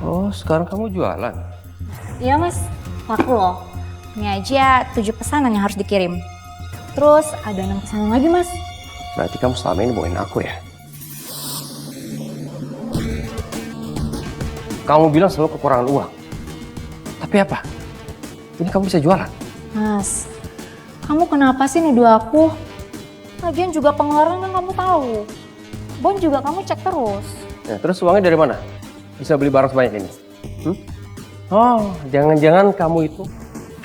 Oh, sekarang kamu jualan? Iya mas, laku loh. Ini aja 7 pesanan yang harus dikirim. Terus ada 6 pesanan lagi mas. Berarti kamu selama ini bohongin aku ya? Kamu bilang selalu kekurangan uang. Tapi apa? Ini kamu bisa jualan? Mas, kamu kenapa sih nuduh aku? Lagian juga pengeluaran kan kamu tahu. Bon juga kamu cek terus. Ya, terus uangnya dari mana? Bisa beli barang sebanyak ini? Oh, jangan-jangan kamu itu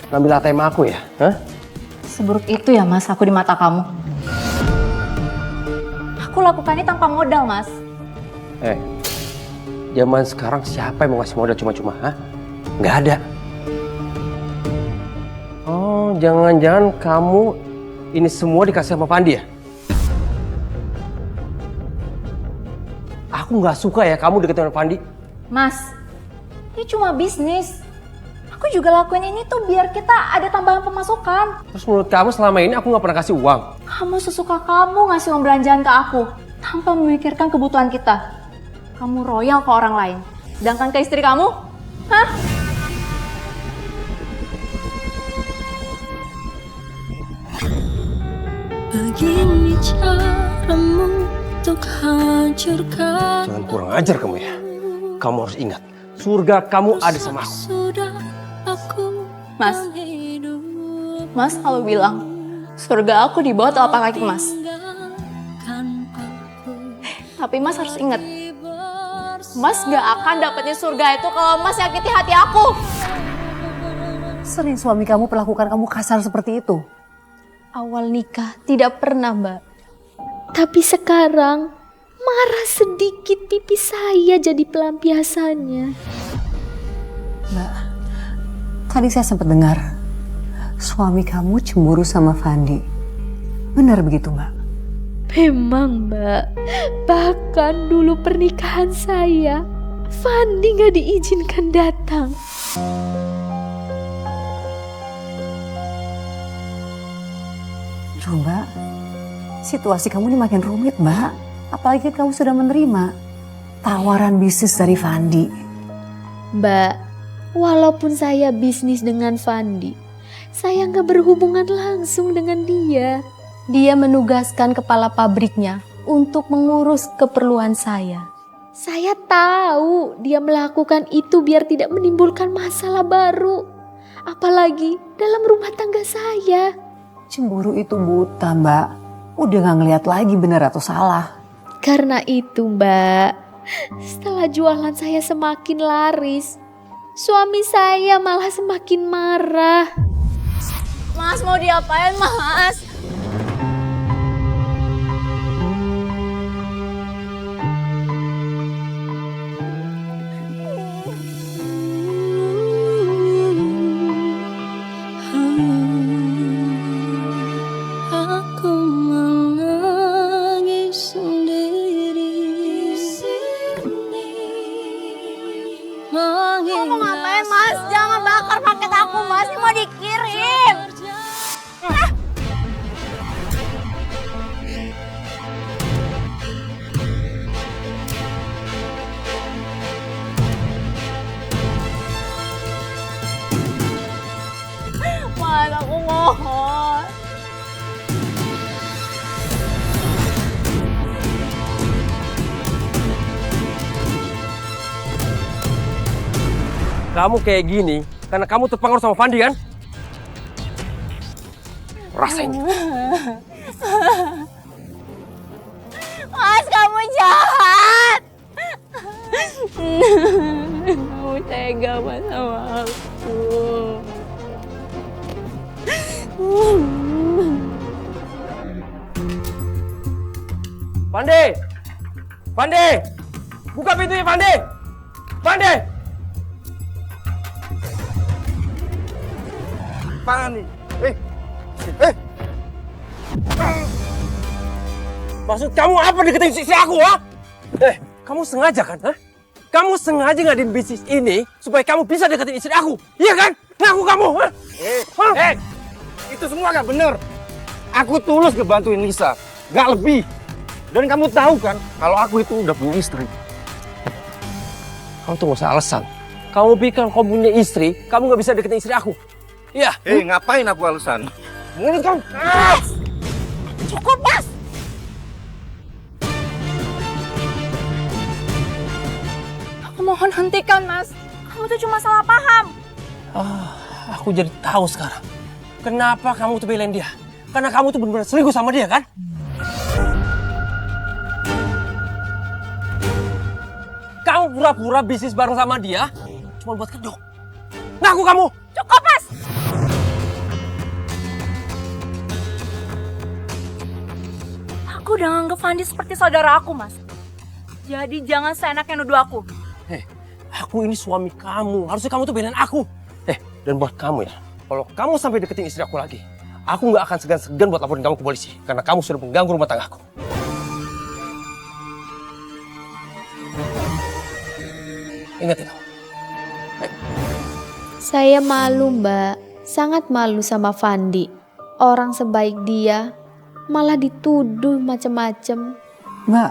ngambil ATM aku ya? Hah? Seburuk itu ya mas aku di mata kamu? Aku lakukannya tanpa modal mas. Zaman sekarang siapa yang mau ngasih modal cuma-cuma? Hah? Nggak ada. Oh, jangan-jangan kamu ini semua dikasih sama Pandi ya? Aku nggak suka ya kamu deketin sama Pandi. Mas, ini cuma bisnis. Aku juga lakuin ini tuh biar kita ada tambahan pemasukan. Terus menurut kamu selama ini aku nggak pernah kasih uang? Kamu sesuka kamu ngasih uang belanjaan ke aku tanpa memikirkan kebutuhan kita. Kamu royal ke orang lain, sedangkan ke istri kamu, hah? Begini caramu untuk hancurkan. Jangan kurang ajar kamu ya. Kamu harus ingat, surga kamu ada sama aku. Sudah aku Mas, Mas kalau bilang surga aku di bawah telapak kaki Mas. Tapi Mas harus ingat, Mas gak akan dapetin surga itu kalau Mas nyakiti hati aku. Sering suami kamu perlakukan kamu kasar seperti itu? Awal nikah tidak pernah, Mbak. Tapi sekarang marah sedikit pipi saya jadi pelampiasannya. Mbak, tadi saya sempat dengar suami kamu cemburu sama Fandi. Benar begitu, Mbak? Memang, Mbak. Bahkan dulu pernikahan saya, Fandi gak diizinkan datang. Duh, Mbak, situasi kamu ini makin rumit, Mbak. Apalagi kamu sudah menerima tawaran bisnis dari Fandi. Mbak, walaupun saya bisnis dengan Fandi, saya gak berhubungan langsung dengan dia. Dia menugaskan kepala pabriknya untuk mengurus keperluan saya. Saya tahu dia melakukan itu biar tidak menimbulkan masalah baru. Apalagi dalam rumah tangga saya. Cemburu itu buta, Mbak. Udah gak ngeliat lagi benar atau salah. Karena itu, Mbak, setelah jualan saya semakin laris, suami saya malah semakin marah. Mas mau diapain, Mas? Aku menangis sendiri di sini. Kamu mau ngapain, Mas? Jangan bakar paket aku, Mas. Ini mau dikirim. Mas, aku mohon. Kamu kayak gini karena kamu terpengaruh sama Fandi kan? Rasain. Mas, kamu jahat. Kamu tega Mas sama aku. Fandi! Fandi! Buka pintunya, Fandi! Fandi! Apaan nih? Maksud kamu apa deketin istri aku, ha? Kamu sengaja kan, ha? Kamu sengaja ngadain bisnis ini supaya kamu bisa deketin istri aku, iya kan? Ngaku kamu, ha? Itu semua gak bener. Aku tulus ngebantuin Lisa, gak lebih. Dan kamu tahu kan, kalau aku itu udah punya istri. Kamu tuh gak usah alasan. Kamu pikir kamu punya istri, kamu gak bisa deketin istri aku. Iya. Ngapain aku alasan? Mulut kamu. Cukup, Mas! Aku mohon hentikan, Mas. Kamu tuh cuma salah paham. Aku jadi tahu sekarang. Kenapa kamu tuh belain dia? Karena kamu tuh benar-benar selingkuh sama dia, kan? Kamu pura-pura bisnis bareng sama dia cuma buat kedok. Ngaku kamu! Cukup, Mas! Aku udah nganggep Fandi seperti saudara aku, Mas. Jadi jangan seenaknya nuduh aku. Aku ini suami kamu. Harusnya kamu tuh belain aku. Dan buat kamu ya, kalau kamu sampai deketin istri aku lagi, aku nggak akan segan-segan buat laporin kamu ke polisi. Karena kamu sudah mengganggu rumah tanggaku. Ingat itu. Saya malu, Mbak. Sangat malu sama Fandi. Orang sebaik dia malah dituduh macam-macam. Mbak,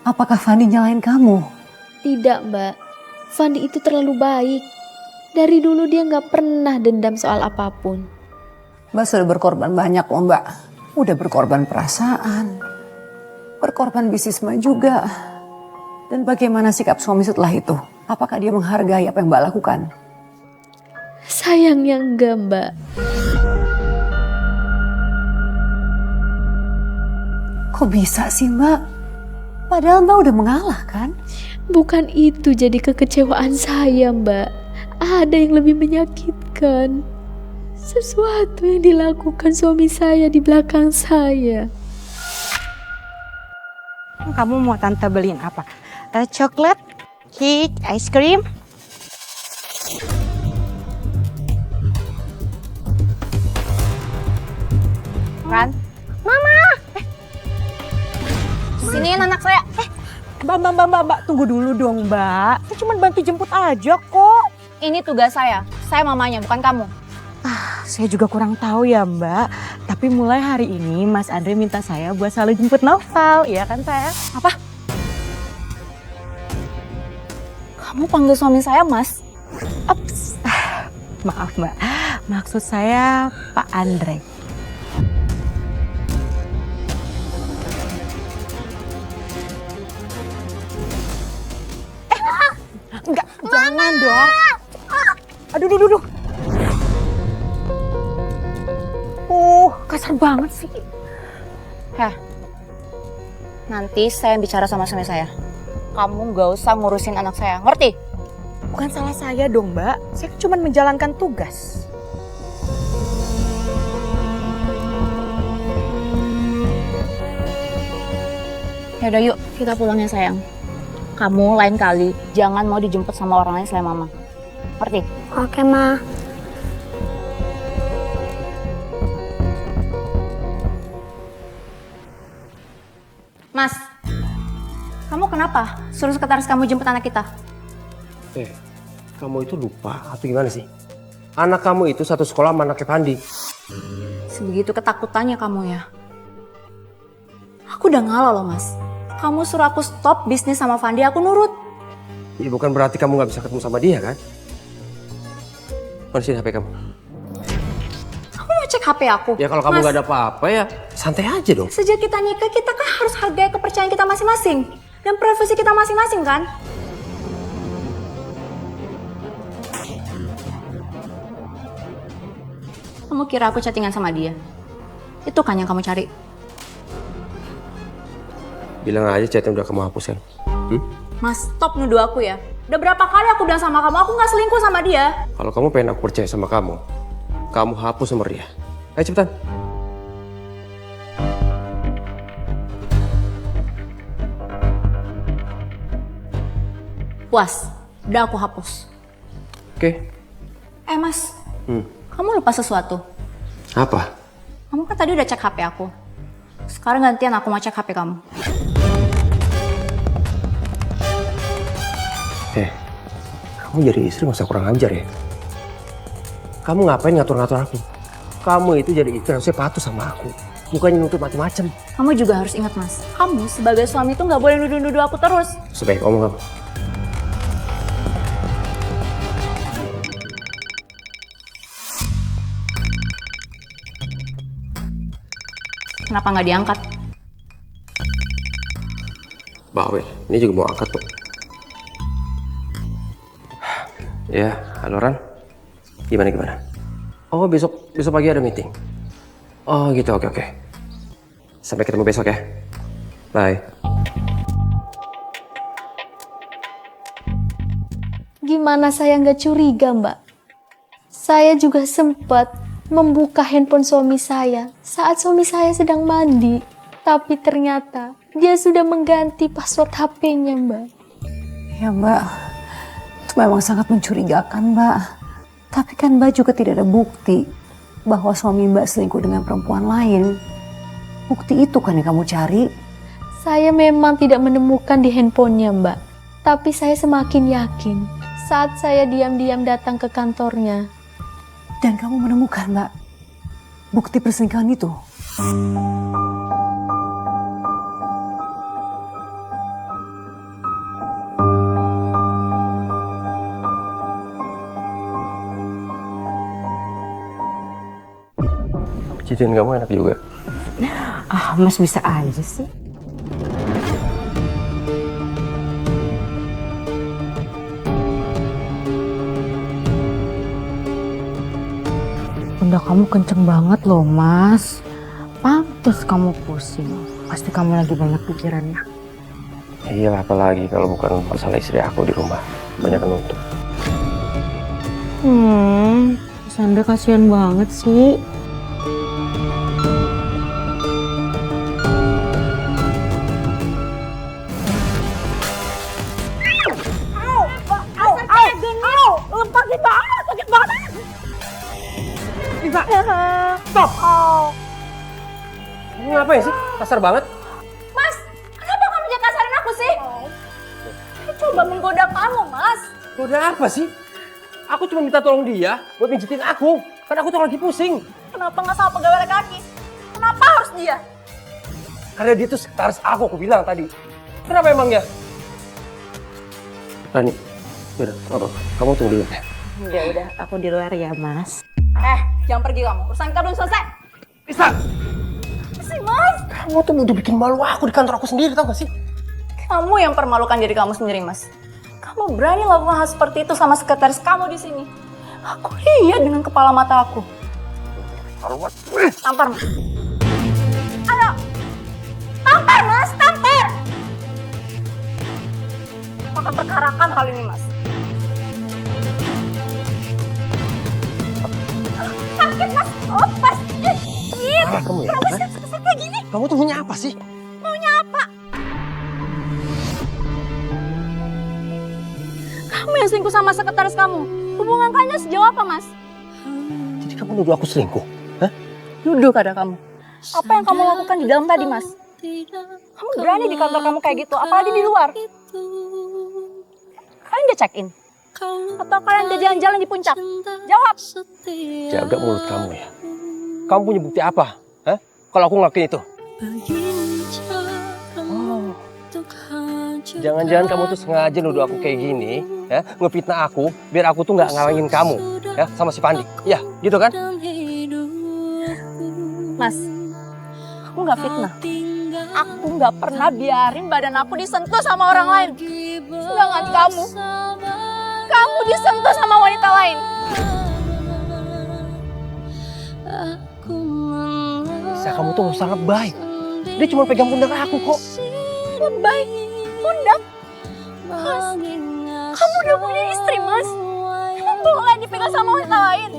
apakah Fandi nyalain kamu? Tidak, Mbak. Fandi itu terlalu baik. Dari dulu dia nggak pernah dendam soal apapun. Mbak sudah berkorban banyak kok Mbak. Udah berkorban perasaan. Berkorban bisnis Mbak juga. Dan bagaimana sikap suami setelah itu? Apakah dia menghargai apa yang Mbak lakukan? Sayangnya enggak, Mbak. Kok bisa sih Mbak? Padahal Mbak udah mengalah kan? Bukan itu jadi kekecewaan saya, Mbak. Ada yang lebih menyakitkan. Sesuatu yang dilakukan suami saya di belakang saya. Kamu mau tante beliin apa? Coklat, cake, ice cream? Kan? Mama! Siniin anak saya. Mbak, tunggu dulu dong Mbak. Saya cuma bantu jemput aja kok. Ini tugas saya. Saya mamanya, bukan kamu. Saya juga kurang tahu ya Mbak. Tapi mulai hari ini Mas Andre minta saya buat selalu jemput Noval. Iya kan saya? Apa? Kamu panggil suami saya, Mas? Ups. Maaf Mbak. Maksud saya Pak Andre. Enggak, jangan dong. Aduh. Kasar banget sih. Nanti saya bicara sama suami saya. Kamu gak usah ngurusin anak saya, ngerti? Bukan salah saya dong Mbak. Saya cuma menjalankan tugas. Yaudah yuk, kita pulang ya sayang. Kamu lain kali jangan mau dijemput sama orang lain selain mama. Ngerti? Oke, Ma. Mas, kamu kenapa suruh sekretaris kamu jemput anak kita? Kamu itu lupa atau gimana sih? Anak kamu itu satu sekolah sama anaknya Pandi. Sebegitu ketakutannya kamu ya. Aku udah ngalah loh Mas. Kamu suruh aku stop bisnis sama Fandi, aku nurut. Ya bukan berarti kamu gak bisa ketemu sama dia kan? Mana sini HP kamu? Kamu mau cek HP aku? Ya kalau kamu Mas, gak ada apa-apa ya santai aja dong. sejak kita nikah, kita kan harus hargai kepercayaan kita masing-masing. Dan privasi kita masing-masing kan? Kamu kira aku chattingan sama dia? Itu kan yang kamu cari? Bilang aja chatnya udah kamu hapus kan? Mas, stop nuduh aku ya. Udah berapa kali aku bilang sama kamu, aku gak selingkuh sama dia. Kalau kamu pengen aku percaya sama kamu hapus nomor dia. Ayo cepetan. Puas, udah aku hapus. Oke. Mas, kamu lupa sesuatu. Apa? Kamu kan tadi udah cek HP aku. Sekarang gantian aku mau cek HP kamu. Kamu jadi istri masa kurang ajar ya? Kamu ngapain ngatur-ngatur aku? Kamu itu jadi istri harusnya patuh sama aku. Bukannya nuntut macam-macam. Kamu juga harus ingat Mas, kamu sebagai suami tuh gak boleh nuduh-nuduh aku terus. Sebaik omong kamu. Kenapa nggak diangkat? Bawel, ini juga mau angkat tuh. Ya, halo Ran. Gimana? Oh, besok pagi ada meeting. Oh gitu, oke. Sampai ketemu besok ya. Bye. Gimana saya nggak curiga, Mbak? Saya juga sempat membuka handphone suami saya saat suami saya sedang mandi. Tapi ternyata dia sudah mengganti password HP-nya, Mbak. Ya Mbak, itu memang sangat mencurigakan Mbak. Tapi kan Mbak juga tidak ada bukti bahwa suami Mbak selingkuh dengan perempuan lain. Bukti itu kan yang kamu cari. Saya memang tidak menemukan di handphonenya, Mbak. Tapi saya semakin yakin saat saya diam-diam datang ke kantornya. Dan kamu menemukan Mbak bukti perselingkuhan itu. Cincin kamu enak juga. Ah, Mas bisa aja sih. Pundak kamu kenceng banget loh, Mas. Pantes kamu pusing. Pasti kamu lagi banyak pikirannya. Iya, apalagi kalau bukan masalah istri aku di rumah. Banyak yang nuntut. Mas Andre kasihan banget sih. Stop! Kamu ngapain sih? Kasar banget. Mas, kenapa kamu jangan kasarin aku sih? Saya coba menggoda kamu, Mas. Udah apa sih? Aku cuma minta tolong dia buat pijitin aku. Kan aku tuh lagi pusing. Kenapa nggak sama pegawai laki-laki? Kenapa harus dia? Karena dia tuh sekretaris aku bilang tadi. Kenapa emangnya? Rani, yaudah, apa? Kamu tunggu dulu ya. Ya udah, aku di luar ya, Mas. Jangan pergi kamu. Urusan kita belum selesai. Bisa! Sih, Mas. Kamu tuh udah bikin malu aku di kantor aku sendiri, tau gak sih? Kamu yang permalukan diri kamu sendiri, Mas. Kamu berani lakukan hal seperti itu sama sekretaris kamu di sini. Aku lihat dengan kepala mata aku. Tampar, Mas. Ayo. Tampar, Mas. Tampar. Aku akan perkarakan hal ini, Mas. Sakit, Mas. Oh, pas. Ah, kamu ya? Kenapa sakit kayak gini? Kamu tuh punya apa sih? Maunya apa? Kamu yang selingkuh sama sekretaris kamu. Hubungan kalian sejauh apa, Mas? Jadi kamu nuduh aku selingkuh? Hah? Nuduh kata kamu. Apa yang kamu lakukan di dalam tadi, Mas? Kamu berani di kantor kamu kayak gitu, apalagi di luar? Kalian udah check-in? Atau kalian udah jalan-jalan di puncak? Jawab! Jaga mulut kamu ya. Kamu punya bukti apa? Hah? Kalau aku ngelakuin itu? Oh. Jangan-jangan kamu tuh sengaja nuduh aku kayak gini, ya, ngefitnah aku, biar aku tuh nggak ngalangin kamu, ya, sama si Pandi. Ya, gitu kan? Mas, aku nggak fitnah. Aku nggak pernah biarin badan aku disentuh sama orang lain. Sedangkan kamu disentuh sama wanita lain. Saya kamu tuh sangat baik. Dia cuma pegang pundak aku kok. Lebay, pundak. Mas, kamu udah punya istri, Mas. Emang boleh dipegang sama wanita lain?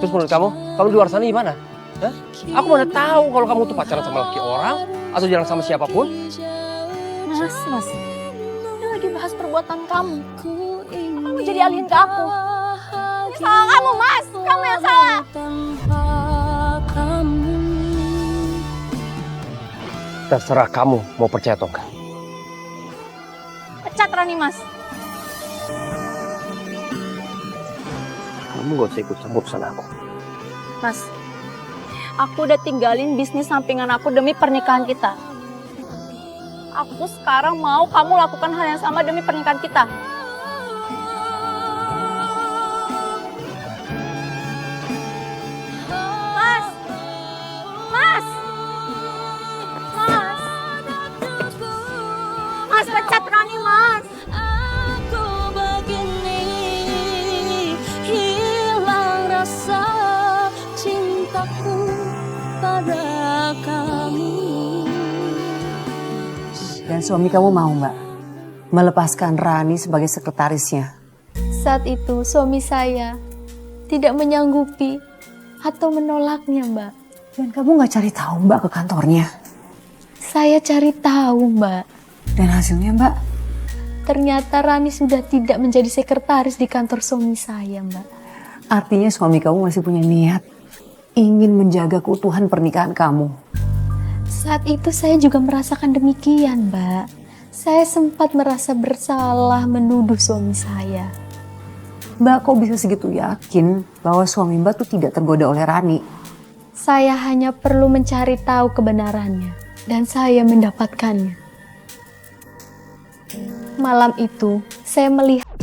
Terus menurut kamu di luar sana gimana? Hah? Aku mana tahu kalau kamu tuh pacaran sama laki orang atau jalan sama siapapun. Mas, dia lagi bahas perbuatan kamu. Kamu jadi alihin ke aku. Ini salah kamu, Mas. Kamu yang salah. Terserah kamu mau percaya atau enggak. Pecat Rani, Mas. Kamu gak usah ikut campur urusan aku. Mas, aku udah tinggalin bisnis sampingan aku demi pernikahan kita. Aku sekarang mau kamu lakukan hal yang sama demi pernikahan kita. Mas! Mas! Dan suami kamu mau Mbak melepaskan Rani sebagai sekretarisnya? Saat itu suami saya tidak menyanggupi atau menolaknya, Mbak. Dan kamu gak cari tahu Mbak ke kantornya? Saya cari tahu, Mbak. Dan hasilnya Mbak? Ternyata Rani sudah tidak menjadi sekretaris di kantor suami saya, Mbak. Artinya suami kamu masih punya niat ingin menjaga keutuhan pernikahan kamu. Saat itu saya juga merasakan demikian, Mbak. Saya sempat merasa bersalah menuduh suami saya. Mbak kok bisa segitu yakin bahwa suami Mbak tuh tidak tergoda oleh Rani? Saya hanya perlu mencari tahu kebenarannya dan saya mendapatkannya. Malam itu saya melihat